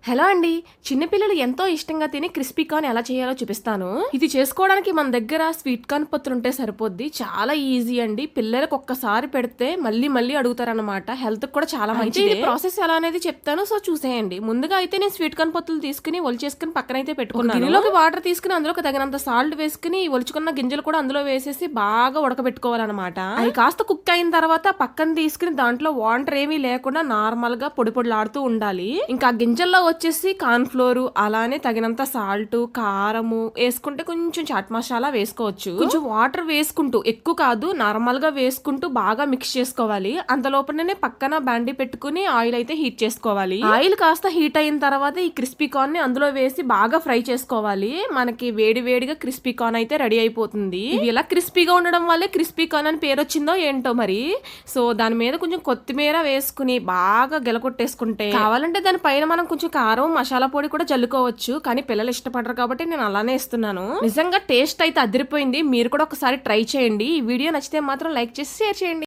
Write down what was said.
Hello అండి. చిన్నపిల్లలు ఎంతో ఇష్టంగా తినే క్రిస్పీ కార్న్ ఎలా చేయాలో చూపిస్తాను. ఇది చేసుకోవడానికి మన దగ్గర స్వీట్ కార్న్ పొత్తులుంటే సరిపోద్ది. చాలా ఈజీ అండి. పిల్లలకు ఒక్కసారి పెడితే మళ్ళీ మళ్ళీ అడుగుతారనమాట. హెల్త్‌కి కూడా చాలా మంచిది. ఇది ప్రాసెస్ ఎలా అనేది చెప్తాను. సో చూసేయండి. ముందుగా అయితే నేను స్వీట్ కార్న్ పొత్తులు తీసుకొని ఒలిచేసుకొని పక్కనైతే పెట్టుకున్నాను. గిన్నెలోకి వాటర్ తీసుకొని అందులోకి తగినంత సాల్ట్ వేసుకొని ఒలుచుకున్న గింజలు కూడా అందులో వేసేసి బాగా ఉడకబెట్టుకోవాలన్నమాట. అవి కాస్త కుక్ అయిన తర్వాత పక్కన తీసుకుని దాంట్లో వాటర్ ఏమీ లేకుండా నార్మల్ గా పొడి పొడిలాడుతూ ఉండాలి. ఇంకా గింజల్లో వచ్చేసి కార్న్ ఫ్లోర్ అలానే తగినంత సాల్ట్ కారము వేసుకుంటే కొంచెం చాట్ మసాలా వేసుకోవచ్చు. కొంచెం వాటర్ వేసుకుంటూ ఎక్కువ కాదు నార్మల్ గా వేసుకుంటూ బాగా మిక్స్ చేసుకోవాలి. అంత లోపలనే పక్కన బాండీ పెట్టుకుని ఆయిల్ అయితే హీట్ చేసుకోవాలి. ఆయిల్ కాస్త హీట్ అయిన తర్వాత ఈ క్రిస్పీ కార్న్ ని అందులో వేసి బాగా ఫ్రై చేసుకోవాలి. మనకి వేడి వేడిగా క్రిస్పీ కార్న్ అయితే రెడీ అయిపోతుంది. ఇది ఎలా క్రిస్పీగా ఉండడం వల్లే క్రిస్పీ కార్న్ అని పేరు వచ్చిందో ఏంటో మరి. సో దాని మీద కొంచెం కొత్తిమీర వేసుకుని బాగా గెలకొట్టేసుకుంటే కావాలంటే దాని పైన మనం కొంచెం కారం మసాలా పొడి కూడా జల్లుకోవచ్చు. కానీ పిల్లలు ఇష్టపడరు కాబట్టి నేను అలానే ఇస్తున్నాను. నిజంగా టేస్ట్ అయితే అదిరిపోయింది. మీరు కూడా ఒకసారి ట్రై చేయండి. ఈ వీడియో నచ్చితే మాత్రం లైక్ చేసి షేర్ చేయండి.